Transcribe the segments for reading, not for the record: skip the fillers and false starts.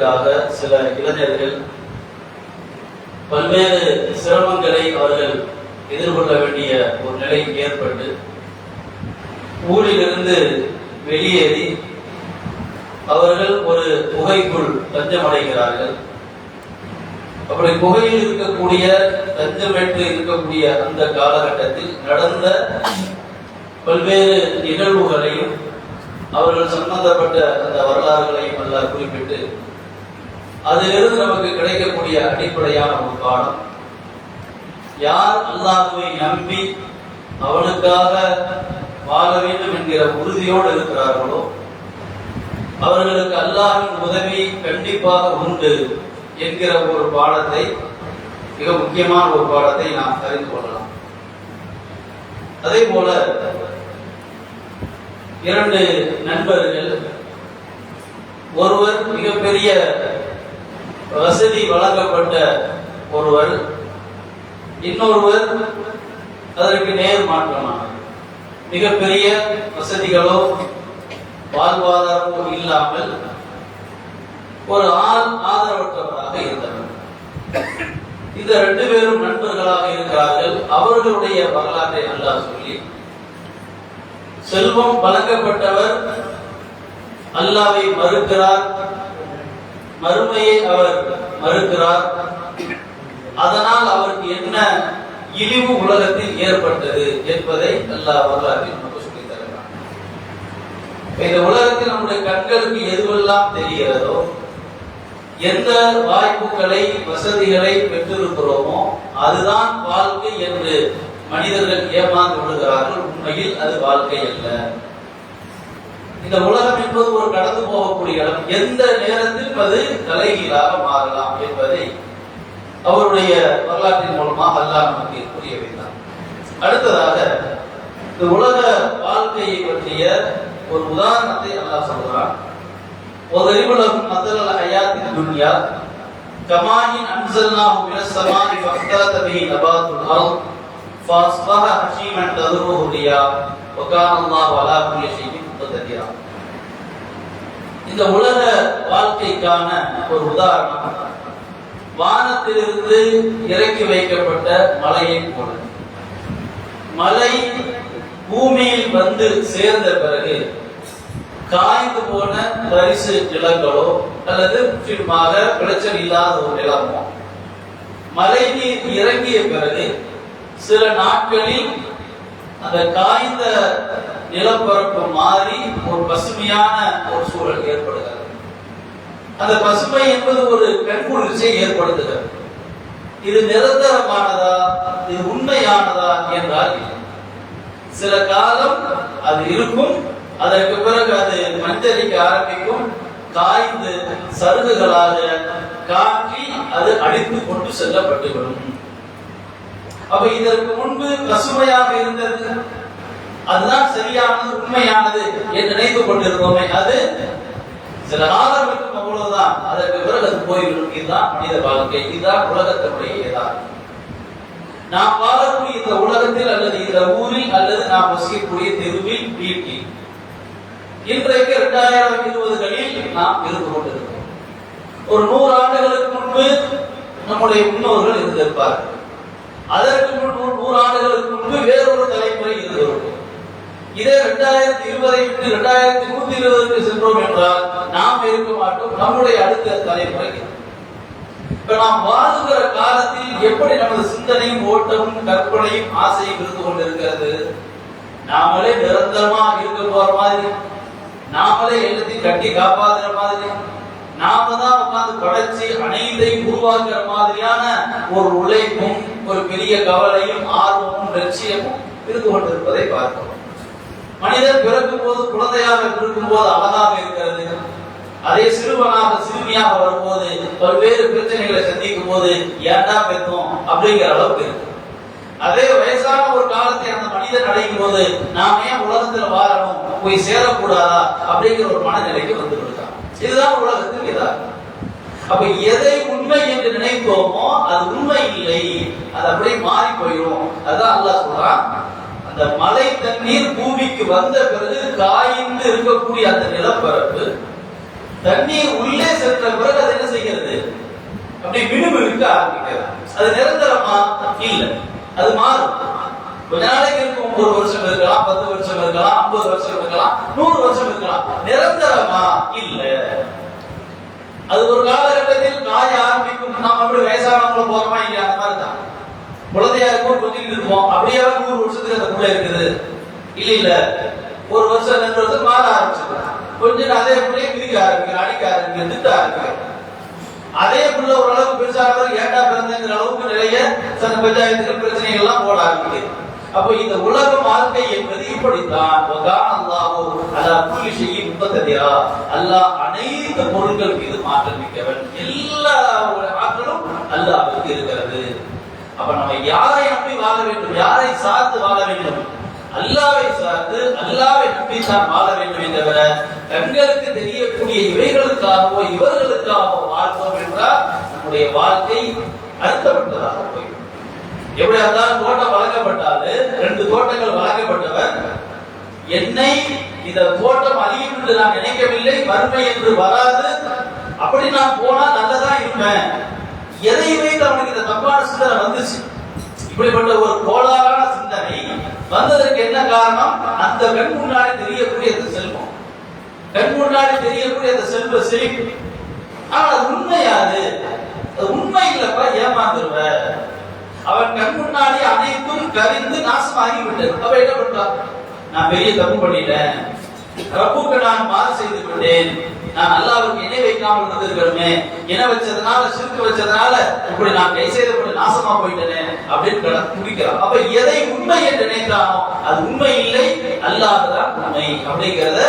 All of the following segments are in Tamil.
படிப்பதற்காக சில இளைஞர்கள் பல்வேறு சிரமங்களை அவர்கள் எதிர்கொள்ள வேண்டிய ஒரு நிலை ஏற்பட்டு ஊரிலிருந்து வெளியேறி அவர்கள் ஒரு குகைக்குள் தஞ்சமடைகிறார்கள். அப்படி குகையில் இருக்கக்கூடிய தஞ்சமேற்று இருக்கக்கூடிய அந்த காலகட்டத்தில் நடந்த பல்வேறு நிகழ்வுகளையும் அவர்கள் சம்பந்தப்பட்ட அந்த வரலாறுகளையும் எல்லாம் குறிப்பிட்டு அதிலிருந்து நமக்கு கிடைக்கக்கூடிய அடிப்படையான ஒரு பாடம், யார் அல்லாஹ்வை நம்பி அவனுக்காக வாழ வேண்டும் என்கிற உறுதியோடு இருக்கிறார்களோ அவர்களுக்கு அல்லாஹ்வின் உதவி கண்டிப்பாக உண்டு என்கிற ஒரு பாடத்தை, மிக முக்கியமான ஒரு பாடத்தை நாம் அறிந்து கொள்ளலாம். அதே போல இரண்டு நண்பர்கள், ஒருவர் மிகப்பெரிய வசதி வழங்கப்பட்ட ஒருவர், இன்னொருவர் அதற்கு நேர் மாற்றமானவர். மிகப்பெரிய வசதிகளோ வாழ்வாதாரமோ இல்லாமல் ஒரு ஆதரவற்றவராக இருந்தவர். இந்த ரெண்டு பேரும் நண்பர்களாக இருக்கிறார்கள். அவர்களுடைய வரலாற்றை அல்லாஹ் சொல்லி, செல்வம் வழங்கப்பட்டவர் அல்லாஹ்வை மறுக்கிறார், மறுமையை அவர் மறுக்கிறார். அதனால் அவருக்கு என்ன இழிவு உலகத்தில் ஏற்பட்டது என்பதை அல்லாஹ் வரலாற்றில் நமக்கு சொல்லி தருகிறார். இந்த உலகத்தில் நம்முடைய கண்களுக்கு எதுவெல்லாம் தெரிகிறதோ, எந்த வாய்ப்புகளை வசதிகளை பெற்றிருக்கிறோமோ அதுதான் வாழ்க்கை என்று மனிதர்கள் ஏமாந்து விடுகிறார்கள். உண்மையில் அது வாழ்க்கை அல்ல. இந்த உலகம் என்பது ஒரு கடந்து போகக்கூடிய இடம். எந்த நேரத்தில் அது தலைகீழாக மாறலாம் என்பதை அவருடைய வரலாற்றின் மூலமாக அல்லாஹ் நமக்கு புரிய வைத்தார். அடுத்ததாக இந்த உலக வாழ்க்கையை பற்றிய ஒரு உதாரணத்தை அல்லாஹ் சொல்கிறான். وَضَرِبَ لَهُم مَثَلَ الْحَيَاةِ الدُّنْيَا كَمَاءٍ أَنزَلْنَاهُ مِنَ السَّمَاءِ فَاخْتَلَطَ بِهِ نَبَاتُ الْأَرْضِ فَأَصْبَحَ هَشِيمًا تَذْرُوهُ الرِّيَاحُ وَكَانَ اللَّهُ عَلَى كُلِّ شَيْءٍ مُقْتَدِرًا. இந்த உலக வாழ்க்கைக்கான ஒரு உதாரணம் வானத்திலிருந்து இறக்கி வைக்கப்பட்ட மலையை போல. மலை பூமியில் வந்து சேர்ந்த பிறகு காய்ந்து போன தரிசு நிலங்களோ அல்லது முற்றிலுமாக விளைச்சல் இல்லாத ஒரு நிலமோ மழை நீர் இறங்கிய பிறகு சில நாட்களில் அந்த காய்ந்த நிலப்பரப்பு மாறி ஒரு பசுமையான ஒரு சூழல் ஏற்படுகிறது. அந்த பசுமை என்பது ஒரு கண்குளிர்ச்சியை ஏற்படுத்துகிறது. இது நிரந்தரமானதா, இது உண்மையானதா என்றால் சில காலம் அது இருக்கும், அதற்கு பிறகு அது மஞ்சளிக்க ஆரம்பிக்கும், காய்ந்து சருகுகளாக காற்றி அது அடித்து கொண்டு செல்லப்பட்டுவிடும். அப்ப இதற்கு முன்பு பசுமையாக இருந்தது, அதுதான் சரியானது உண்மையானது என்று நினைத்துக் கொண்டிருந்தோமே, அது சில காலம் இருக்கும், அவ்வளவுதான். அதற்கு பிறகு அது போய்விடும். இதுதான் மனித வாழ்க்கை, இதுதான் உலகத்தினுடைய யதார்த்தம். நாம் வாழக்கூடிய இந்த உலகத்தில் அல்லது இந்த ஊரில் அல்லது நாம் வசிக்கக்கூடிய தெருவில் வீட்டில் இன்றைக்கு 2020களில் நாம் இருந்து கொண்டிருக்கிறோம். ஒரு 100 ஆண்டுகளுக்கு முன்பு நம்முடைய முன்னோர்கள் இருந்திருப்பார்கள். அதற்கு முன்பு 100 ஆண்டுகளுக்கு முன்பு வேறொரு தலைமுறை இருந்திருக்கும். இதே 2020 விட்டு 2120க்கு சென்றோம் என்றால் நாம் இருக்க மாட்டோம், நம்முடைய அடுத்த தலைமுறை. இப்ப நாம் வாழுகிற காலத்தில் எப்படி நமது சிந்தனையும் ஓட்டமும் கற்பனையும் ஆசையும் இருந்து கொண்டிருக்கிறது? நாமளே நிரந்தரமா இருக்க போற மாதிரி, நாமளே எல்லாத்தையும் கட்டி காப்பாற்றுற மாதிரி, நாம தான் உட்கார்ந்து படைச்சு அனைத்தையும் உருவாக்குற மாதிரியான ஒரு உழைப்பும் ஒரு பெரிய கவலையும் ஆர்வமும் லட்சியமும் இருந்து கொண்டிருப்பதை பார்க்கிறோம். மனிதன் பிறக்கும் போது குழந்தையாக இருக்கும் போது அழகாக இருக்கிறது. அதே சிறுவனாக சிறுமியாக வரும்போது பல்வேறு பிரச்சனைகளை சந்திக்கும் போது ஏண்டா பெற்றோம் அப்படிங்கிற அளவுக்கு இருக்கு. அதே வயசான ஒரு காலத்தை அந்த மனிதன் அடையும் போது நாம் ஏன் உலகத்துல வாழணும், போய் சேரக்கூடாதா அப்படிங்கிற ஒரு மனநிலைக்கு வந்து விடுறான். இதுதான் உலகத்தில் இதாகும். அப்ப எதை உண்மை என்று நினைத்தோமோ அது உண்மை இல்லை, அது அப்படியே மாறி போயிடும். அதான் அல்லாஹ் சொல்றான், அந்த மழை தண்ணீர் பூமிக்கு வந்த பிறகு காய்ந்து இருக்கக்கூடிய அந்த நிலப்பரப்பு தண்ணீர் உள்ளே சென்ற பிறகு அது செய்கிறது? அப்படி விடுவிக்க ஆரம்பிக்கிறது. அது நிரந்தரமா? இல்ல, அது மாறும். கொஞ்ச நாளைக்கு இருக்கும், 1 வருஷம் இருக்கலாம், 10 வருஷம் இருக்கலாம், 50 வருஷம் இருக்கலாம், 100 வருஷம் இருக்கலாம். நிரந்தரமா? இல்ல. அது ஒரு காலகட்டத்தில் காய ஆரம்பிக்கும். நாம் அப்படி வயசானவங்கள போறோமா இல்லையா? அந்த மாதிரி தான். குழந்தையா இருக்கும், கொஞ்சம் இருப்போம். அப்படியே 100 வருஷத்துக்கு அந்த புள்ள இருக்குது? இல்ல, 1 வருஷம் 2 வருஷம் மாற ஆரம்பிச்சிடும். கொஞ்சம் அதே புள்ளைய மிதிக்க ஆரம்பிக்கிறேன், அடிக்க ஆரம்பிக்கிறேன், திட்ட ஆரம்பிக்கிறேன். அதே புள்ள ஓரளவுக்கு பெருசானவர் ஏண்டா பிறந்தங்கிற அளவுக்கு நிறைய சில பஞ்சாயத்துகள் பிரச்சனைகள் எல்லாம் போட ஆரம்பிக்குது. அப்போ இந்த உலக வாழ்க்கை என்பது இப்படித்தான். அல்லாஹ் அனைத்து பொருட்கள் மீது மாற்றம் மிக்கவன். எல்லா ஆற்றலும் அல்லாஹ்வுக்கு இருக்கிறது. அப்ப நம்ம யாரை நம்பி வாழ வேண்டும்? யாரை சார்ந்து வாழ வேண்டும்? அல்லாஹ்வை சார்ந்து அல்லாஹ்வை நம்பி தான் வாழ வேண்டும் தவிர தங்களுக்கு தெரியக்கூடிய இவைகளுக்காகவோ இவர்களுக்காகவோ வாழ்ந்தோம் என்றால் நம்முடைய வாழ்க்கை அர்த்தப்பட்டதாக போய்விடும். எப்படி இருந்தாலும் தோட்டம் வழங்கப்பட்டாலும் 2 தோட்டங்கள் வழங்கப்பட்டவர் என்னை இந்த தோட்டம் அழியும் என்று நான் நினைக்கவில்லை, வறுமை என்று வராது, அப்படி நான் போனா நல்லதா இருப்பேன். எதை வைத்து அவனுக்கு இந்த தப்பான சிந்தனை வந்துச்சு? இப்படிப்பட்ட ஒரு கோளாறான சிந்தனை வந்ததற்கு என்ன காரணம்? அந்த கண் முன்னாடி தெரியக்கூடிய அந்த செல்வம், கண் முன்னாடி தெரியக்கூடிய அந்த செல்வ செழிப்பு. ஆனா அது உண்மையாது? அது உண்மை இல்லப்பா, ஏமாந்துருவ. அவன் கண் முன்னாடி அனைத்தும் கவிந்து நாசமாகி விட்டது. அவ என்ன பண்றான்? நான் பெரிய தப்பு பண்ணிட்டேன், ரப்புக்கு நான் மாறு செய்து விட்டேன், நான் அல்லாஹ்வுக்கு இணை வைக்காமல் இருந்திருக்கணுமே, இணை வச்சதுனால சிறுக்கு வச்சதுனால இப்படி நான் கை செய்தபடி நாசமா போயிட்டேனே அப்படின்னு குடிக்கிறான். அப்ப எதை உண்மை என்று நினைத்தானோ அது உண்மை இல்லை, அல்லாஹ் தான் உண்மை அப்படிங்கிறத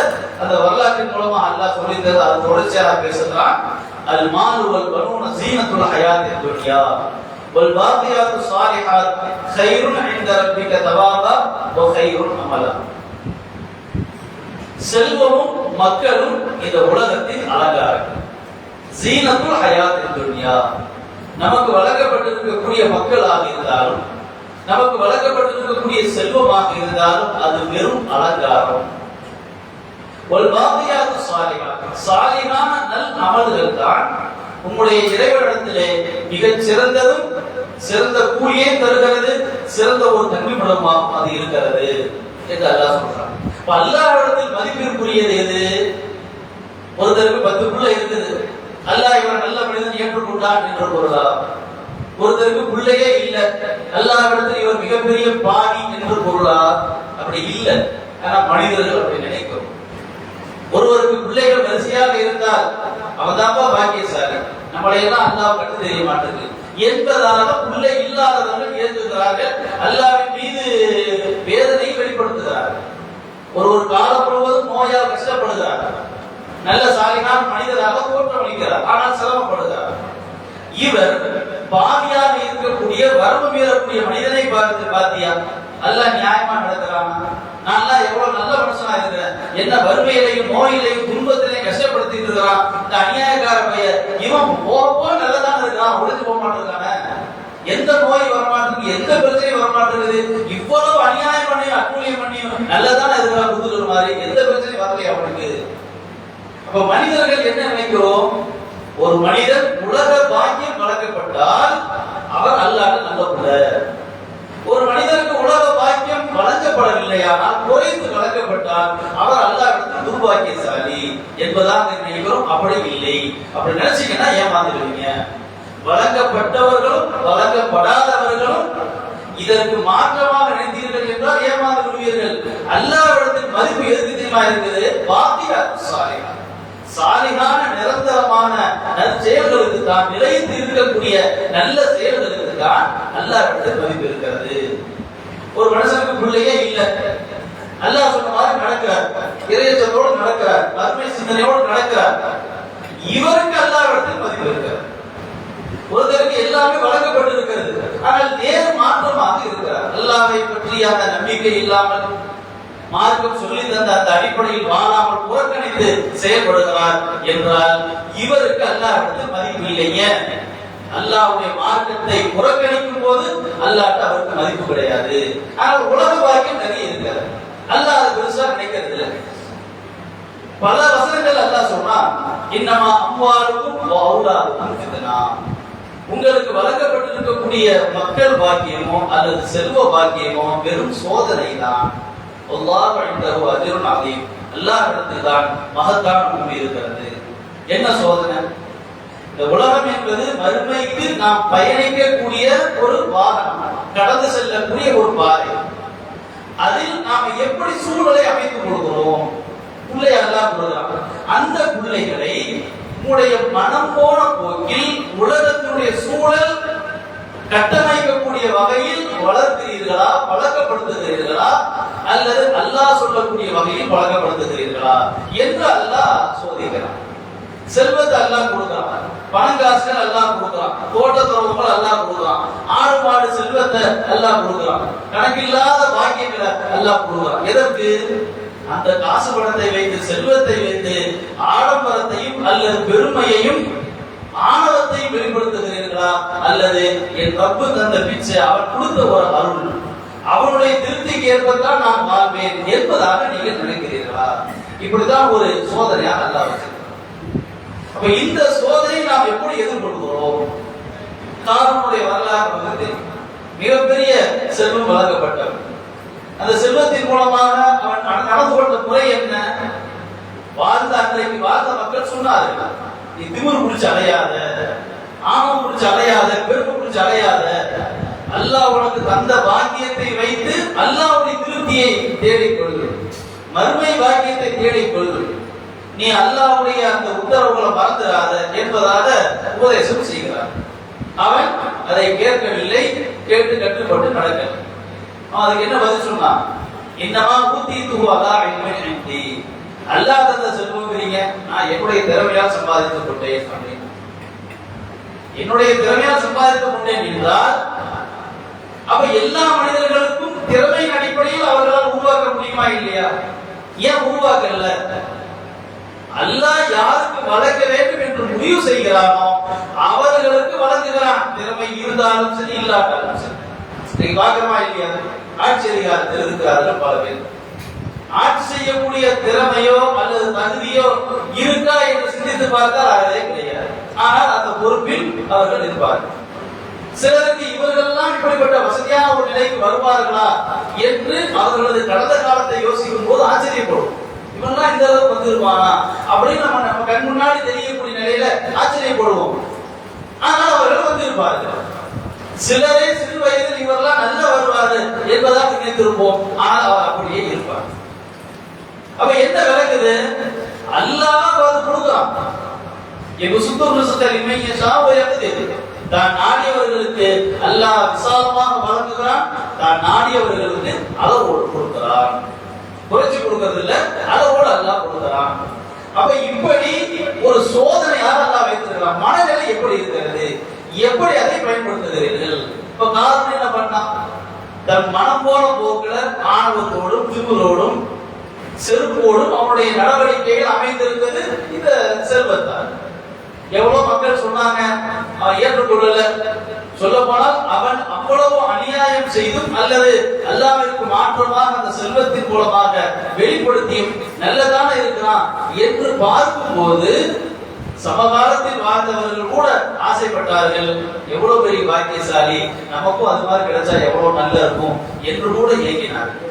அந்த வரலாற்றின் மூலமா அல்லாஹ் சொல்லித்தது. அது தொடர்ச்சியாக பேசுகிறான். அல் மாலு வல் பனூன ஸீனத்துல் ஹயாத்தித் துன்யா வல் பாக்கியாத்து ஸாலிஹாத் கைருன் இன்த ரப்பிக தவாபா வ கைருன் அமலா. செல்வமும் மக்களும் இந்த உலகத்தின் அலங்காரம். ஸீனத்துல் ஹயாத்தித் துன்யா, நமக்கு வழங்கப்பட்டிருக்கக்கூடிய மக்களாக இருந்தாலும் நமக்கு வழங்கப்பட்டிருக்கக்கூடிய செல்வமாக இருந்தாலும் அது வெறும் அலங்காரம். வல் பாக்கியாத்து ஸாலிஹாத், சாலிஹான நல் அமல்கள் தான் உங்களுடைய இறைவனிடத்திலே மிகச் சிறந்ததும் சிறந்த கூலியை தருகிறது, சிறந்த ஒரு தன்மைப்படமாக அது இருக்கிறது என்று அல்லாஹ் சொல்றான். அல்லாஹ்விடத்தில் மதிப்பிற்குரியது எது? ஒருத்தருக்கு 10 பிள்ளை இருக்குது, அல்லாஹ் இவரை நல்ல மனிதன் ஏற்றுக்கொண்டான் என்று பொருளா? ஒருத்தருக்கு பிள்ளையே இல்ல, அல்லாஹ்விடத்தில் இவர் மிகப்பெரிய பாவி என்று பொருளா? அப்படி இல்ல. ஆனா மனிதர்கள் அப்படி நினைக்கிறோம். ஒருவருக்கு பிள்ளைகள் வரிசையாக இருந்தால் அவன்தான்ப்பா பாக்கியசாலி, நம்மளை எல்லாம் அல்லாஹ் கண்டு தெரிய மாட்டேங்குது என்பதாக பிள்ளை இல்லாதவர்கள் ஏற்றுகிறார்கள், அல்லாஹ்வின் மீது வேதனை வெளிப்படுத்துகிறார்கள். ஒரு காலம் முழுவதும் நோயால் கஷ்டப்படுகிறார், நல்ல சாலிகான மனிதராக தோற்றமளிக்கிறார், ஆனால் சிரமப்படுகிறார். இவர் பாவியாக இருக்கக்கூடிய வரம்பு மீறக்கூடிய மனிதனை பார்த்து பாத்தியா அல்லாஹ் நியாயமா நடக்கிறான், நான் எவ்வளவு நல்ல மனுஷனா இருக்கிறேன், என்ன வறுமையிலையும் நோயிலையும் துன்பத்திலையும் கஷ்டப்படுத்திட்டு இருக்கிறான், இந்த அநியாயக்கார பையன் இவன் போக நல்லதான் இருக்கிறான், ஒழிஞ்சு போக மாட்டிருக்கானே, எந்த நோய் வரமாட்டேங்குது, எந்த பிரச்சனையும் வரமாட்டேங்குது, இவ்வளவு அநியாயம் பண்ணியும் அட்டூழியம் பண்ணியும் நல்லதான இருக்கிறா புதுக்கிற மாதிரி, எந்த பிரச்சனையும் வரலையா அவனுக்கு? அப்ப மனிதர்கள் என்ன நினைக்கிறோம்? ஒரு மனிதர் உலக பாக்கியம் வழங்கப்பட்டால் அவர் அல்லாஹ் நல்ல பிள்ளை. ஒரு மனிதருக்கு உலக பாக்கியம் வழங்கப்படவில்லையானால் குறைந்து வழங்கப்பட்டால் அவர் அல்லாஹ்விடத்தில் துர்பாக்கியசாலி என்பதாக நினைக்கிறோம். அப்படி இல்லை. அப்படி நினைச்சீங்கன்னா ஏமாந்துடுவீங்க. வழங்கப்பட்டவர்களும் வழங்கப்படாதவர்களும் இதற்கு மாற்றமாக நினைத்தீர்கள் என்றால் ஏமாந்து விடுவீர்கள். அல்லாஹ்விடத்தில் மதிப்பு எதுக்கு தெரியுமா இருக்குது? பாக்கியாத்து ஸாலிஹாத், சாலிகான நிரந்தரமான நற்செயல்களுக்கு தான், நிலைத்து இருக்கக்கூடிய நல்ல செயல்களுக்கு தான் அல்லாஹ்விடத்தில் மதிப்பு இருக்கிறது. ஒரு மனுஷனுக்கு பிள்ளையே இல்ல, அல்லாஹ் சொன்ன மாதிரி நடக்கிறார், இறையச்சத்தோடு நடக்கிறார், வறுமை சிந்தனையோடு நடக்கிறார், இவருக்கு அல்லாஹ்விடத்தில் மதிப்பு இருக்கிறது. ஒருத்தருக்கு எல்லாமே வழங்கப்பட்டிருக்கிறது, ஆனால் நேர் மாற்றமாக இருக்கிறார். அல்லாஹ்வை பற்றிய அந்த நம்பிக்கை இல்லாமல், மார்க்கம் சொல்லி தந்த அந்த அடிப்படையில் வாழாமல் புறக்கணித்து செயல்படுகிறார் என்றால் இவருக்கு அல்லாஹ்விடத்தில் மதிப்பு இல்லைங்க. அல்லாஹ்வுடைய மார்க்கத்தை புறக்கணிக்கும் போது அல்லாஹ்ட்ட அவருக்கு மதிப்பு கிடையாது. ஆனால் உலக பாக்கியம் நிறைய இருக்கிறது, அல்லாஹ் அதை பெருசா நினைக்கிறது இல்லை. பல வசனங்கள் அல்லாஹ் சொல்றான், இன்னமா அம்வாலுக்கும் வஅவுலாதுக்கும் ஃபித்னா. உங்களுக்கு வழங்கப்பட்டிருக்கக்கூடிய மக்கள் பாக்கியமோ அல்லது செல்வ பாக்கியமோ வெறும் சோதனை தான். அல்லாஹ் இன்தஹு அஜ்ருன் அதீம். அல்லாஹ்விடத்தில் தான் மகத்தான கூலி இருக்கிறது. என்ன சோதனை? இந்த உலகம் என்பது மறுமைக்கு நாம் பயணிக்கக்கூடிய ஒரு வாகனம், கடந்து செல்லக்கூடிய ஒரு பாதை. அதில் நாம் எப்படி சூழலை அமைத்துக் கொள்கிறோம்? பிள்ளை அல்லாஹ் கொடுக்கிறான். அந்த பிள்ளைகளை உங்களுடைய மனம் போன போக்கில் உலகத்தினுடைய சூழல் கட்டமைக்கக்கூடிய வகையில் வளர்க்கிறீர்களா, பழக்கப்படுத்துகிறீர்களா, அல்லது அல்லாஹ் சொல்லக்கூடிய வகையில் பழக்கப்படுத்துகிறீர்களா என்று அல்லாஹ் சோதிக்கிறான். செல்வத்தை அல்லாஹ் கொடுக்கிறான், பணங்காசுகள் அல்லாஹ் கொடுக்கிறான், தோட்டத்துறவுகள் அல்லாஹ் கொடுக்கிறான், ஆடு மாடு செல்வத்தை அல்லாஹ் கொடுக்கிறான், கணக்கில்லாத பாக்கியங்களை அல்லாஹ் கொடுக்கிறான். எதற்கு? அந்த காசு பணத்தை வைத்து, செல்வத்தை வைத்து ஆடம்பரத்தையும் அல்லது பெருமையையும் ஆணவத்தையும் வெளிப்படுத்துகிறீர்களா, அல்லது என் ரப்பு தந்த பிச்சை, அவன் கொடுத்த ஒரு அருள், அவனுடைய திருப்திக்கு ஏற்பதான் நான் வாழ்வேன் என்பதாக நீங்கள் நினைக்கிறீர்களா? இப்படிதான் ஒரு சோதனையா அல்லாஹ் வச்சிருக்கிறார். அப்ப இந்த சோதனையை நாம் எப்படி எதிர்கொள்கிறோம்? காரூனுடைய வரலாறு வந்து மிகப்பெரிய செல்வம் வழங்கப்பட்டவர். அந்த செல்வத்தின் மூலமாக அவன் நடந்து கொண்ட முறை என்ன? அன்றைக்கு வாழ்ந்த மக்கள் சொன்னார்கள், நீ திமிரு பிடிச்சு அலையாத, ஆணவம் பிடிச்சு அலையாத, பெருமை பிடிச்சு அலையாத, அல்லாஹ் உனக்கு தந்த பாக்கியத்தை வைத்து அல்லாஹ்வுடைய திருப்தியை தேடிக்கொள், மறுமை பாக்கியத்தை தேடிக்கொள், நீ அல்லாஹ்வுடைய அந்த உத்தரவுகளை மறந்துடாத என்பதாக உபதேசம் செய்கிறார். அவன் அதை கேட்கவில்லை, கேட்டு கட்டுப்பட்டு நடக்கல. அதுக்கு என்ன பதில் சொன்னான்? இன்னமா ஊத்தீத்துஹு அலா இல்மின் இன்தி. அல்லாஹ் தந்த செல்வம்ங்கிறீங்க, நான் என்னுடைய திறமையால் சம்பாதித்துக் கொண்டேன் அப்படின்னு. என்னுடைய திறமையால் சம்பாதித்துக் கொண்டேன் என்றால் அப்ப எல்லா மனிதர்களுக்கும் திறமையின் அடிப்படையில் அவர்களால் உருவாக்க முடியுமா இல்லையா? ஏன் உருவாக்கல? அல்லாஹ் யாருக்கு வழங்க வேண்டும் என்று முடிவு செய்கிறானோ அவர்களுக்கு வழங்குகிறான். திறமை இருந்தாலும் சரி, இல்லாட்டாலும் சரி. நீங்க பார்க்கமா இல்லையா? ஆட்சி அதிகாரத்தில் இருக்கிறார்கள் பல பேர். ஆட்சி செய்யக்கூடிய திறமையோ அல்லது தகுதியோ இருக்கா என்று சிந்தித்து பார்த்தால் அதே கிடையாது. ஆனால் அந்த பொறுப்பில் அவர்கள் இருப்பார்கள். சிலருக்கு இவர்கள்லாம் இப்படிப்பட்ட வசதியான ஒரு நிலைக்கு வருவார்களா என்று அவர்களது கடந்த காலத்தை யோசிக்கும் போது ஆச்சரியப்படும். இவெல்லாம் இந்த அளவுக்கு வந்துருவானா அப்படின்னு நம்ம கண் முன்னாடி தெரியக்கூடிய நிலையில ஆச்சரியப்படுவோம். ஆனால் அவர்கள் வந்திருப்பார்கள். சிலரே சிறு வயதில் இவரெல்லாம் நல்லா வருவாரு என்பதாக நினைத்திருப்போம். ஆனால் அவர் அப்படியே இருப்பார். அப்ப என்ன விளக்குது? அல்லாஹ் அது கொடுக்கிறான். எங்க சுத்தூர் சுத்தலிமை தான் நாடியவர்களுக்கு அல்லாஹ் விசாலமாக வழங்குகிறான், தான் நாடியவர்களுக்கு அளவோடு கொடுக்கிறான். குறைச்சு கொடுக்கிறது இல்ல, அளவோடு அல்லாஹ் கொடுக்கிறான். அப்ப இப்படி ஒரு சோதனையாக அல்லாஹ் வைத்திருக்கிறான். மனநிலை எப்படி இருக்கிறது, எப்படி அதை பயன்படுத்துகிறீர்கள்? இப்ப காரணம் என்ன பண்ணான்? தன் மனம் போன போக்குல ஆணவத்தோடும் திமிரோடும் செருப்போடும் அவனுடைய நடவடிக்கைகள் அமைந்திருந்தது இந்த செல்வத்தான். எவ்வளவு மக்கள் சொன்னாங்க, அவன் ஏற்றுக்கொள்ளல. சொல்ல போனால் அவன் அவ்வளவு அநியாயம் செய்தும் அல்லது அல்லாஹ்விற்கு மாற்றமாக அந்த செல்வத்தின் மூலமாக வெளிப்படுத்தியும் நல்லதான இருக்கிறான் என்று பார்க்கும் போது சமகாலத்தில் வாழ்ந்தவர்கள் கூட ஆசைப்பட்டார்கள், எவ்வளவு பெரிய பாக்கியசாலி, நமக்கும் அது மாதிரி கிடைச்சா எவ்வளவு நல்லா இருக்கும் என்று கூட ஏங்கினார்கள்.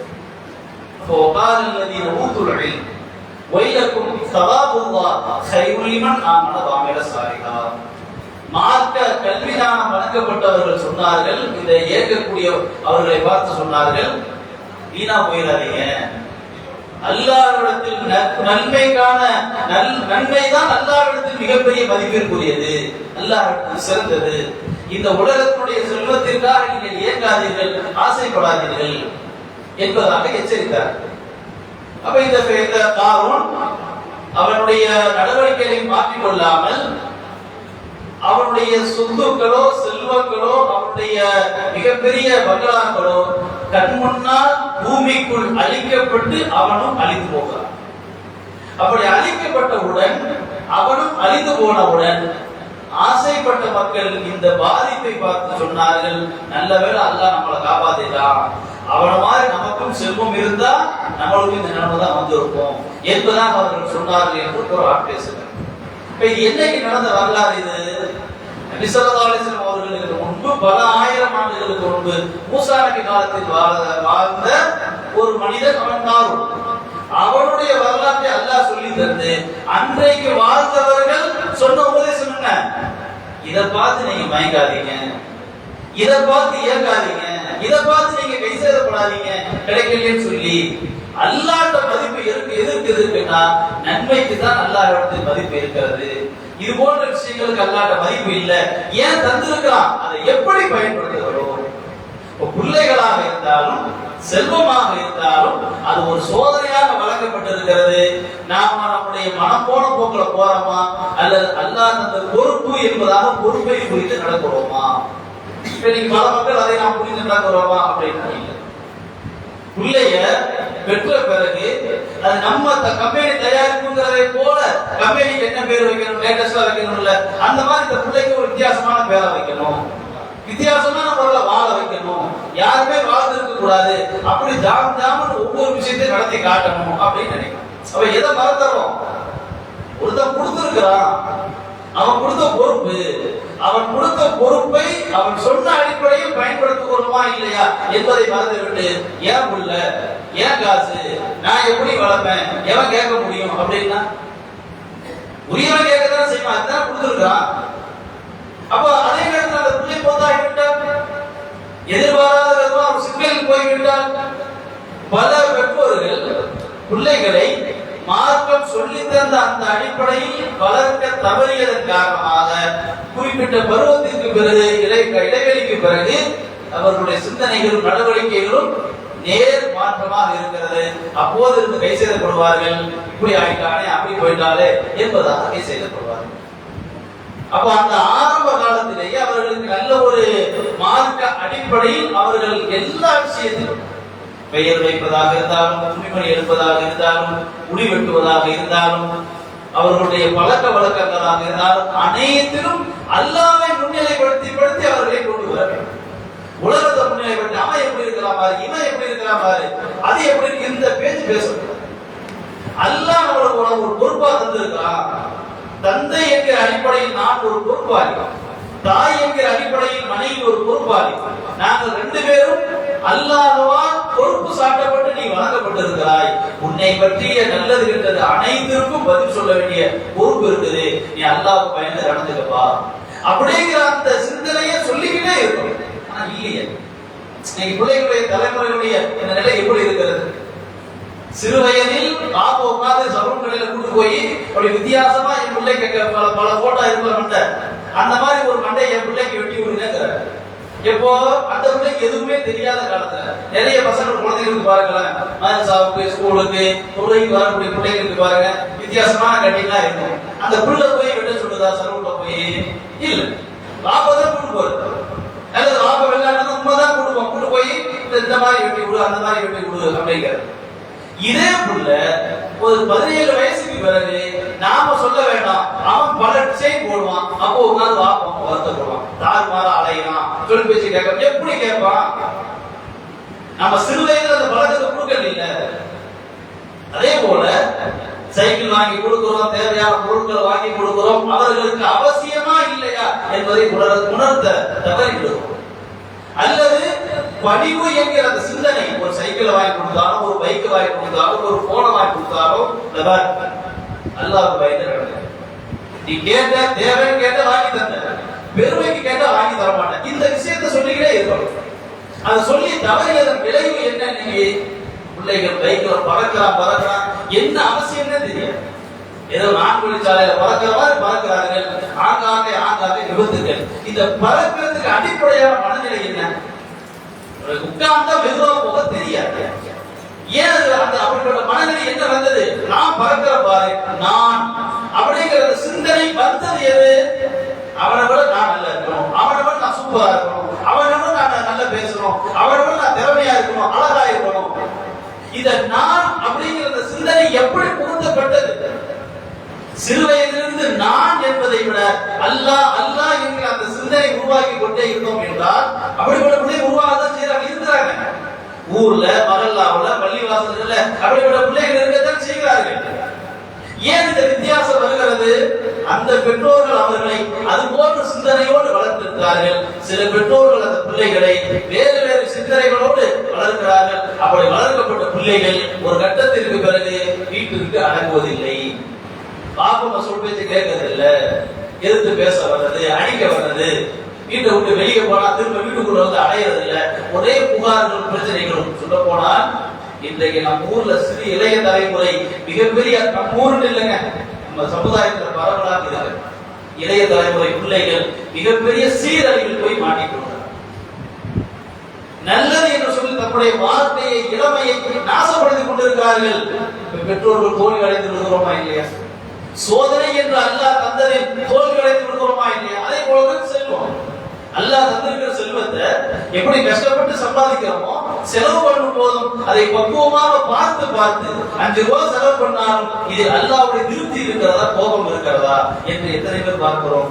மார்க்க கல்விதானம் வழங்கப்பட்டவர்கள் சொன்னார்கள், இந்த ஏற்கக்கூடிய அவர்களை பார்த்து சொன்னார்கள், வீணா போயிடாதீங்க, அல்லாஹ்விடத்தில் நன்மைக்கான நன்மைதான் அல்லாஹ்விடத்தில் மிகப்பெரிய மதிப்பிற்குரியது, அல்லாஹ்விடத்தில் சிறந்தது. இந்த உலகத்தினுடைய செல்வத்திற்காக நீங்கள் ஏங்காதீர்கள், ஆசைப்படாதீர்கள் என்பதாக எச்சரித்தார். அப்ப இந்த காரூன் அவனுடைய நடவடிக்கைகளை மாற்றிக் கொள்ளாமல் அவனுடைய சொத்துக்களோ செல்வங்களோ அவனுடைய மிகப்பெரிய பங்களாக்களோ கண் முன்னால் பூமிக்குள் அழிக்கப்பட்டு அவனும் அழிந்து போகிறான். அப்படி அழிக்கப்பட்டவுடன் அவனும் அழிந்து போனவுடன் ஆசைப்பட்ட மக்கள் இந்த பாதிப்பை பார்த்து சொன்னார்கள், நல்லவேளை அல்லாஹ் நம்மளை காப்பாத்திட்டான், அவன மாதிரி நமக்கும் செல்வம் இருந்தா நம்மளுக்கும் இந்த நிலைமை தான் வந்திருக்கும் என்பதாக அவர்கள் சொன்னார்கள் என்று குர்ஆன் பேசுகிறார். இப்ப இது என்னைக்கு நடந்த வரலாறு? இது நபி ஸல்லல்லாஹு அலைஹி வஸல்லம் அவர்களுக்கு முன்பு பல ஆயிரம் ஆண்டுகளுக்கு முன்பு மூசா நபி காலத்தில் வாழ்ந்த ஒரு மனிதன் அவன் காரூன். அவனுடைய வரலாற்றை அல்லாஹ் சொல்லி தந்து அன்றைக்கு வாழ்ந்தவர்கள் சொன்ன உபதேசம் என்ன? இதை பார்த்து நீங்க மயங்காதீங்க, இதை பார்த்து இயங்காதீங்க, இதை பார்த்து நீங்க கை சேதப்படாதீங்க, கிடைக்கலன்னு சொல்லி அல்லாஹ்வுடைய மதிப்பு எதற்கு இருக்குன்னா நன்மைக்கு தான் அல்லாஹ்வுடைய மதிப்பு இருக்கிறது. இது போன்ற விஷயங்களுக்கு அல்லாஹ்வுடைய மதிப்பு இல்லை. ஏன் தந்திருக்கிறான்? அதை எப்படி பயன்படுத்துகிறோம்? பிள்ளைகளாக இருந்தாலும் செல்வமாக இருந்தாலும் அது ஒரு சோதனையாக வழங்கப்பட்டிருக்கிறது. நாம நம்முடைய மனம் போன போக்குல போறோமா அல்லது அல்லாஹ் அந்த பொறுப்பு என்பதாக பொறுப்பை குறித்து நடக்கிறோமா? இன்னைக்கு பல மக்கள் அதை நாம் புரிந்து நடக்கிறோமா அப்படின்னு இல்லை. பிள்ளைய பெற்ற பிறகு அது நம்ம கம்பெனி தயாரிப்புங்கிறதை போல கம்பெனிக்கு என்ன பேர் வைக்கணும், லேட்டஸ்டா வைக்கணும்ல, அந்த மாதிரி இந்த பிள்ளைக்கு ஒரு வித்தியாசமான பேரை வைக்கணும், வித்தியாசமான முறையில வாழ வைக்கணும், யாருமே வாழ்ந்து இருக்க கூடாது, அப்படி ஜாமன் ஒவ்வொரு விஷயத்தையும் நடத்தி காட்டணும் அப்படின்னு நினைக்கணும். அவ எதை மறந்துறோம்? ஒருத்தன் கொடுத்திருக்கிறான், அவன் கொடுத்த பொறுப்பு, அவன் கொடுத்த பொறுப்பை அவன் சொன்ன அடிப்படையில் பயன்படுத்திக்கொள்ளுமா இல்லையா என்பதை மறந்துவிட்டு ஏன் புள்ள, ஏன் காசு, நான் எப்படி வளர்ப்பேன், எவன் கேட்க முடியும் அப்படின்னா உரியவன் கேட்கதான் செய்வான். அதுதான் கொடுத்திருக்கான். அப்ப அதே நேரத்தில் அந்த பிள்ளை போதாகிவிட்டால், எதிர்பாராத விதமா ஒரு சிக்கலில் போய்விட்டால், பல பெற்றோர்கள் பிள்ளைகளை மார்க்கம் சொல்லி தந்த அந்த அடிப்படையில் வளர்க்க தவறியதன் காரணமாக குறிப்பிட்ட பருவத்திற்கு பிறகு இடைவெளிக்கு பிறகு அவர்களுடைய சிந்தனைகளும் நடவடிக்கைகளும் நேர் மாற்றமாக இருக்கிறது. அப்போது இருந்து கை செய்தப்படுவார்கள், இப்படி ஆயிட்டானே அப்படி போயிட்டாலே என்பதாக கை செய்தப்படுவார்கள். அப்ப அந்த ஆரம்ப காலத்திலேயே அவர்களுக்கு நல்ல ஒரு மார்க்க அடிப்படையில் அவர்கள் எல்லா விஷயத்திலும் பெயர் வைப்பதாக இருந்தாலும், துணிமணி எடுப்பதாக இருந்தாலும், முடி வெட்டுவதாக இருந்தாலும், அவர்களுடைய பழக்க வழக்கங்களாக இருந்தாலும் அனைத்திலும் அல்லாஹ்வை முன்னிலைப்படுத்தி அவர்களை கொண்டு வர வேண்டும். உலகத்தை முன்னிலைப்படுத்தி அவன் எப்படி இருக்கிறான் பாரு, இவன் எப்படி இருக்கிறான் பாரு, அது எப்படி இருக்கு, இந்த பேச்சு பேசணும். அல்லாஹ் நம்மளுக்கு ஒரு பொறுப்பா தந்திருக்கிறான். தந்தை என்கிற அடிப்படையில் நான் ஒரு பொறுப்பாளி, தாய் என்கிற அடிப்படையில் மனைவி ஒரு பொறுப்பாளி. நாங்கள் ரெண்டு பேரும் அல்லாஹ்வால் பொறுப்பு சாட்டப்பட்டு நீ வழங்கப்பட்டிருக்கிறாய். உன்னை பற்றிய நல்லது கெட்டது அனைத்திற்கும் பதில் சொல்ல வேண்டிய பொறுப்பு இருக்குது. நீ அல்லாஹ்வுக்கு பயந்து நடந்துக்கப்பா அப்படிங்கிற அந்த சிந்தனையை சொல்லிக்கிட்டே இருக்கும். ஆனா இல்லையே, இன்னைக்கு பிள்ளைகளுடைய தலைமுறைகளுடைய இந்த நிலை எப்படி இருக்கிறது? சிறு வயதில் பாப்பா உட்கார்ந்து சலூன் கடையில கூட்டு போய் அப்படி வித்தியாசமா என் பிள்ளைக்கு பல போட்டோ இருப்பாங்க, அந்த மாதிரி ஒரு மண்டை என் பிள்ளைக்கு வெட்டி விடுங்கிறாரு. எப்போ அந்த பிள்ளைக்கு எதுவுமே தெரியாத காலத்துல நிறைய பசங்க குழந்தைகளுக்கு பாருங்களேன், மதரசாவுக்கு ஸ்கூலுக்கு தொழிலுக்கு வரக்கூடிய பிள்ளைகளுக்கு பாருங்க வித்தியாசமான கட்டிங்களா இருக்கும். அந்த பிள்ளை போய் வெட்ட சொல்லுதா சலூன்ல போய்? இல்ல, பாப்பா தான் கூட்டு போறது. அல்லது பாப்பா வெள்ளாட்டம் உண்மைதான் கூட்டுவோம், கூட்டு போய் இந்த மாதிரி வெட்டி விடு, அந்த மாதிரி வெட்டி விடு அப்படிங்கிறது. இதே புள்ள ஒரு 17 வயசுக்கு பிறகு நாம சொல்ல வேண்டாம், அவன் பல டிசைன் போடுவான். அப்போ உட்கார்ந்து வாப்போம், வருத்தப்படுவான், தாறுமாற அலையலாம், சொல்லி பேச்சு கேட்க எப்படி கேட்பான்? நம்ம சிறு வயதுல அந்த பழக்கத்தை கொடுக்கல இல்ல. அதே போல சைக்கிள் வாங்கி கொடுக்கிறோம், தேவையான பொருட்களை வாங்கி கொடுக்கிறோம், அவர்களுக்கு அவசியமா இல்லையா என்பதை உணர்த்த தவறிவிடுவோம். அல்லது பணிவு என்கிற அந்த சிந்தனை, ஒரு சைக்கிள் வாங்கி கொடுத்தாலும், ஒரு பைக் வாங்கி கொடுத்தாலும், ஒரு போனை வாங்கி கொடுத்தாலும் அல்லாஹ்வுக்கு பயந்து நடக்க. நீ கேட்ட தேவைன்னு கேட்ட வாங்கி தந்த, பெருமைக்கு கேட்டா வாங்கி தர மாட்டேன், இந்த விஷயத்தை சொல்லிக்கிட்டே இருக்கணும். அதை சொல்லி தவறியதன் விளைவு என்ன? நீங்க பிள்ளைகள் பைக்ல பறக்கிறான், என்ன அவசியம்னே தெரியாது. ஏதோ 4 வழிச்சாலையில பறக்கிற மாதிரி பறக்கிறார்கள், ஆங்காங்கே விபத்துகள். இந்த பறக்கிறதுக்கு அடிப்படையான மனநிலை என்ன? உட்கார்ந்தா மெதுவா போக தெரியாது. ஏன் அந்த அப்படிப்பட்ட மனநிலை என்ன வந்தது? நான் பறக்கிற பாரு, நான் அப்படிங்கிற சிந்தனை வந்தது எது? அவனை விட நான் நல்லா இருக்கணும், அவனை விட நான் சூப்பரா இருக்கணும், அவனை விட நான் நல்லா பேசணும், அவனை விட நான் திறமையா இருக்கணும், அழகா இருக்கணும். இத நான் அப்படிங்கிற சிந்தனை எப்படி புகுத்தப்பட்டது? சிறு வயதிலிருந்து நான் என்பதை விட அல்லாஹ் என்கிற அந்த சிந்தனை உருவாக்கி கொண்டே இருந்தோம் என்றால் அப்படிப்பட்ட பிள்ளை உருவாகத்தான் செய்யறாங்க, இருக்கிறாங்க. ஊர்ல, மகல்லாவுல, பள்ளிவாசல்ல அப்படிப்பட்ட பிள்ளைகள் இருக்கத்தான் செய்கிறார்கள். ஏன் இந்த வித்தியாசம் வருகிறது? அந்த பெற்றோர்கள் அவர்களை அது போன்ற சிந்தனையோடு வளர்த்திருக்கிறார்கள். சில பெற்றோர்கள் அந்த பிள்ளைகளை வேறு வேறு சிந்தனைகளோடு வளர்க்கிறார்கள். அப்படி வளர்க்கப்பட்ட பிள்ளைகள் ஒரு கட்டத்திற்கு பிறகு வீட்டிற்கு அடங்குவதில்லை. பாப்பா சொல் பேச்சு கேட்கறதில்ல, எதிர்த்து பேச வர்றது, அடிக்க வர்றது, வீட்டை விட்டு வெளியே போனா திரும்ப வீட்டுக்குள்ள வந்து அடையிறது இல்ல, ஒரே புகார்களும் பிரச்சனைகளும். சொல்ல போனா இன்றைக்கு நம்ம ஊர்ல சிறு இளைய தலைமுறை மிகப்பெரிய, நம்ம ஊருன்னு இல்லைங்க, நம்ம சமுதாயத்துல பரவலாக இருக்கு. இளைய தலைமுறை பிள்ளைகள் மிகப்பெரிய சீரழிவில் போய் மாட்டிக்கொள்கிறார். நல்லது என்று சொல்லி தம்முடைய வார்த்தையை, இளமையை நாசப்படுத்திக் கொண்டிருக்கிறார்கள். பெற்றோர்கள் தோல்வி அடைந்து விடுகிறோமா இல்லையா? சோதனை என்று அல்லாஹ் தந்ததை தோல்வி அடைந்து விடுகிறோமா இல்லையா? அதே போலதான் செல்வம். அல்லாஹ் தந்திருக்கிற செல்வத்தை எப்படி கஷ்டப்பட்டு சம்பாதிக்கிறோமோ, செலவு பண்ணும் போதும் அதை பக்குவமாக பார்த்து பார்த்து 5 ரூபாய் செலவு பண்ணாலும் இது அல்லாஹ்வுடைய திருப்தி இருக்கிறதா, கோபம் இருக்கிறதா என்று எத்தனை பேர் பார்க்கிறோம்?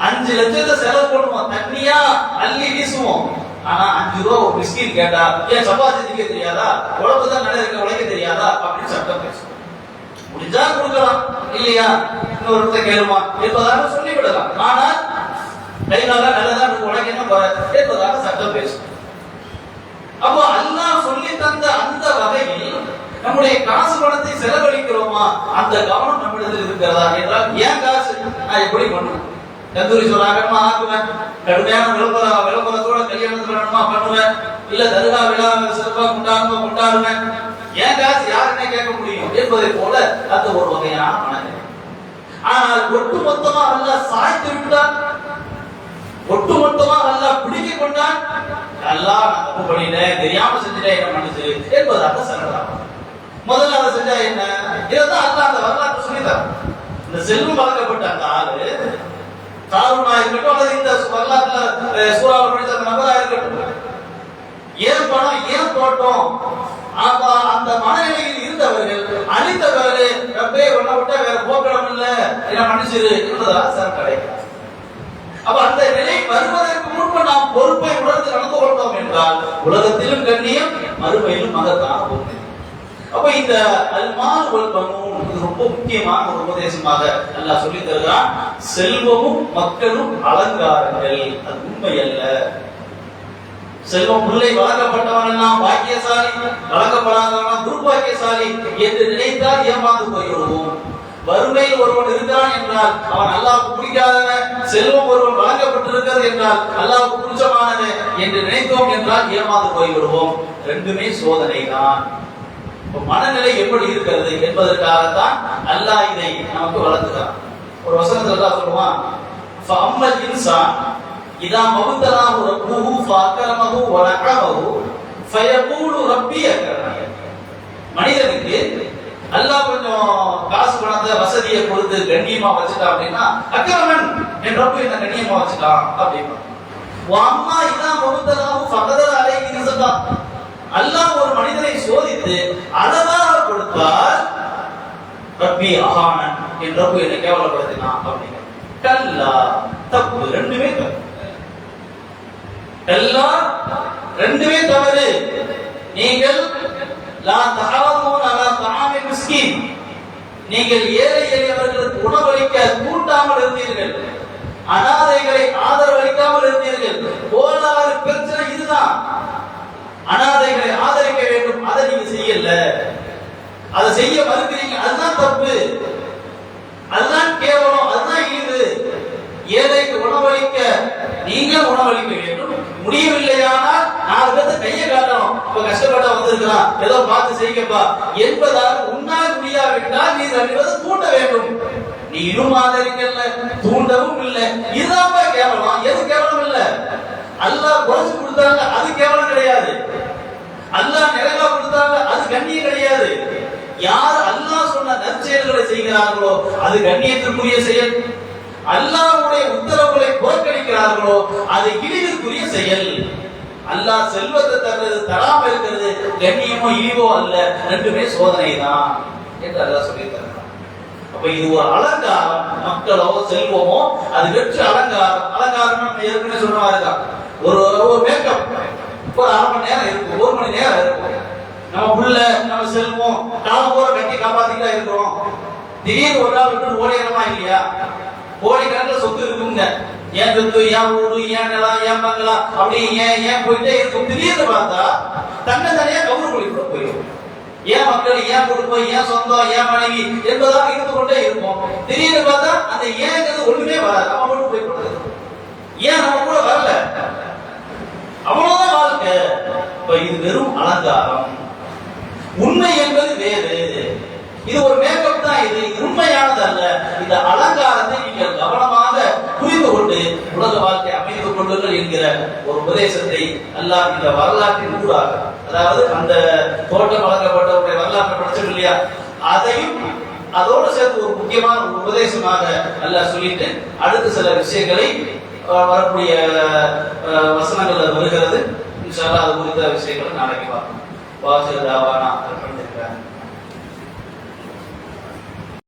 5 லட்சத்தை செலவு பண்ணுவோம், தண்ணியா அள்ளி வீசுவோம். ஆனா 5 ரூபாய் ஒரு மிஸ்கின் கேட்டா, ஏன் சம்பாதிச்சு திங்க தெரியாதா, உழைப்பு தான் நடக்க உழைக்க தெரியாதா அப்படின்னு சட்டம் பேசுவோம். முடிஞ்சா கொடுக்கலாம், இல்லையா இன்னொருத்த கேளுமா என்பதாக சொல்லிவிடலாம். ஆனால் கைகால நல்லதா உனக்கு என்ன என்பதாக சட்டம் பேசும். அப்போ அல்லாஹ் சொல்லி தந்த அந்த வகையில் நம்முடைய காசு பணத்தை செலவழிக்கிறோமா, அந்த கவனம் நம்மிடத்தில் இருக்கிறதா என்றால், ஏன் காசு நான் எப்படி பண்ணுவேன்? கந்தூரி சொல்றாங்கம்மா ஆக்குவேன், கடுமையான விளம்பரத்தோட கல்யாணத்துக்கு வேணுமா பண்ணுவேன், இல்ல தர்கா விழா சிறப்பா கொண்டாடுவேன். ஏன் காசு யாருன்னே கேட்க முடியும் என்பதை போல அந்த ஒரு வகையான மனநிலை. ஆனால் ஒட்டுமொத்தமாக அல்லாஹ் சாய்த்து விட்டான், ஒட்டுமொத்தமாக அல்லாஹ் பிடிக்கிக் கொண்டான். அல்லாஹ் நான் தப்பு பண்ணிட்டேன், தெரியாம செஞ்சுட்டேன், என்ன மன்னிச்சு என்பதாக சரணம். முதல்ல அதை செஞ்சா என்ன? இதான் அல்லாஹ் அந்த வரலாற்று சொல்லித்தான். இந்த செல்வம் வளர்க்கப்பட்ட அந்த ஆளு காரூனா இருக்கட்டும், அல்லது இந்த வரலாற்றுல சூறாவை படித்த அந்த நபரா இருக்கட்டும், ஏன் பணம் ஏன் தோட்டம், அந்த மனநிலையில் இருந்தவர்கள் அழித்த பிறகு ரப்பே ஒன்ன விட்டா வேற போக்கடம் இல்ல, என்ன மன்னிச்சிரு என்பதாக சரண் கிடைக்கிறார். அப்ப அந்த நிலை வருவதற்கு முன்பு நாம் பொறுப்பை உணர்ந்து நடந்து கொண்டோம் என்றால் உலகத்திலும் கண்ணியம், மறுமையிலும் மகத்தான பொறுமை. அப்ப இந்த அல்மால் வல் பனூன் இது ரொம்ப முக்கியமான ஒரு உபதேசமாக அல்லாஹ் சொல்லி தருகிறான். செல்வமும் மக்களும் அலங்காரங்கள், அது உண்மை அல்ல. செல்வம் பிள்ளை வழங்கப்பட்டவன் எல்லாம் பாக்கியசாலி, வழங்கப்படாதவன் துர்பாக்கியசாலி என்று நினைத்தால் ஏமாந்து போய்விடுவோம். வறுமையில் ஒருவன் இருக்கிறான் என்றால் அவன் அல்லாஹ்வுக்கு பிடிக்காதவன், செல்வம் ஒருவன் வழங்கப்பட்டிருக்கிறது என்றால் அல்லாஹ்வுக்கு பிடிச்சமானவன் என்று நினைத்தோம் என்றால் ஏமாந்து போய்விடுவோம். ரெண்டுமே சோதனை தான். மனநிலை எப்படி இருக்கிறது என்பதற்காகத்தான் அல்லாஹ் இதை நமக்கு வளர்த்துகிறான். ஒரு வசனத்துல அல்லாஹ் சொல்லுவான், ஃபஅம்மல் இன்சான் இதா மபுத்தலாஹு ரப்புஹு ஃபஅக்ரமஹு வ நஅமஹு ஃபயகூலு ரப்பி அக்ரமன். மனிதனுக்கு அல்லாஹ் கொஞ்சம் காசு பணத்தை வசதியை கொடுத்து கண்ணியமா வச்சுட்டான் அப்படின்னா, அக்ரமன் என் ரப்பு என்ன கண்ணியமா வச்சுட்டான் அப்படின்னா. வ அம்மா இதா மபுத்தலாஹு ஃபகதர அலைஹி ரிஸ்கா, அல்லாஹ் ஒரு மனிதனை சோதித்து அளவாக கொடுத்தால் ரப்பி அஹானன் என் ரப்பு என்னை கேவலப்படுத்தினான் அப்படிங்க. கல்லா, தப்பு, ரெண்டுமே தப்பு. எல்லாம் ரெண்டுமே தவறு. நீங்கள் லா தஹாதுன் அலா தஆமி மிஸ்கீன், நீங்கள் ஏழை எளியவர்களுக்கு உணவளிக்க கூட்டாமல் இருந்தீர்கள், அனாதைகளை ஆதரவளிக்காமல் இருந்தீர்கள். கோலாறு பிரச்சனை இதுதான். அனாதைகளை ஆதரிக்க வேண்டும், அதை நீங்க செய்யல, அதை செய்ய மறுக்கிறீங்க, அதுதான் தப்பு, அதுதான் கேவலம், அதுதான் ஈவு. ஏழைக்கு உணவளிக்க நீங்கள் உணவளிக்க வேண்டும். முடியவில்லையானால் 4 பேர்த்த கையை காட்டணும், இப்ப கஷ்டப்பட்ட வந்திருக்கிறான் ஏதோ பார்த்து செய்யப்பா என்பதாக உன்னால் முடியாவிட்டால் நீ 2 பேரை தூண்ட வேண்டும். நீ இன்னும் ஆதரிக்கல, தூண்டவும் இல்லை, இதுதான் கேவலம். எது கேவலம் இல்ல, அல்லாஹ் குறைச்சு கொடுத்தாங்க அது கேவலம் கிடையாது, அல்லாஹ் நிறைவா கொடுத்தாங்க அது கண்ணியம் கிடையாது. யார் அல்லாஹ் சொன்ன நற்செயல்களை செய்கிறார்களோ அது கண்ணியத்திற்குரிய செயல், அல்லாஹ்வுடைய உத்தரவுகளை புறக்கணிக்கிறார்களோ அது இழிவிற்குரிய செயல். அல்லாஹ் செல்வத்தை தர்றது தராம இருக்கிறது கண்ணியமோ இழிவோ அல்ல, ரெண்டுமே சோதனை தான் என்று அல்லாஹ் சொல்லி தருகிறார். அப்ப இது ஒரு அலங்காரம், மக்களோ செல்வமோ அது வெற்று அலங்காரம். அலங்காரம் நம்ம ஏற்கனவே சொல்ற மாதிரி தான். ஒரு மேக்கப் ஒரு 1/2 மணி நேரம் இருக்கும், 1 மணி நேரம் இருக்கும். நம்ம புள்ள நம்ம செல்வம் காலம் போற கட்டி காப்பாத்திக்கிட்டா இருக்கிறோம். திடீர்னு ஒரு நாள் விட்டு ஓடிடமா இல்லையா? கோடிக்கணக்கில் சொத்து இருக்குங்க. ஏன் சொத்து, ஏன் ஊரு, ஏன் நிலம், ஏன் பங்களா, அப்படி ஏன் ஏன் போயிட்டே இருக்கும். திடீர்னு பார்த்தா தன்னைத்தனியா கௌரவ கூட போயிடும். ஏன் மக்கள், ஏன் குடும்பம், ஏன் சொந்தம், ஏன் மனைவி என்பதாக இருந்து கொண்டே இருக்கும். திடீர்னு பார்த்தா அந்த ஏங்கிறது ஒண்ணுமே வராது. அவன் மட்டும் போய் கொடுத்தது ஏன் நம்ம கூட வரல, அவ்வளவுதான் வாழ்க்கை. இப்ப இது வெறும் அலங்காரம். உண்மை என்பது வேறு. இது ஒரு மேக்கப் தான். இது உண்மையானது அல்ல. இந்த அலங்காரத்தை நீங்கள் கவனமாக புரிந்து கொண்டு உலக வாழ்க்கை அமைத்துக் கொள்ளுங்கள் என்கிற ஒரு உபதேசத்தை அல்லாஹ் இந்த வரலாற்றின் ஊடாக, அதாவது அந்த தோட்டம் வழங்கப்பட்டவருடைய வரலாற்றை படிச்சோம் இல்லையா, அதையும் அதோடு சேர்த்து ஒரு முக்கியமான ஒரு உபதேசமாக அல்லாஹ் சொல்லிட்டு அடுத்த சில விஷயங்களை வரக்கூடிய வசனங்கள் வருகிறது. இன்ஷா அல்லாஹ் அது குறித்த விஷயங்களை நாளைக்கு பார்ப்போம். வாசிர் தாவானா அல்ஹம்துலில்லாஹ்.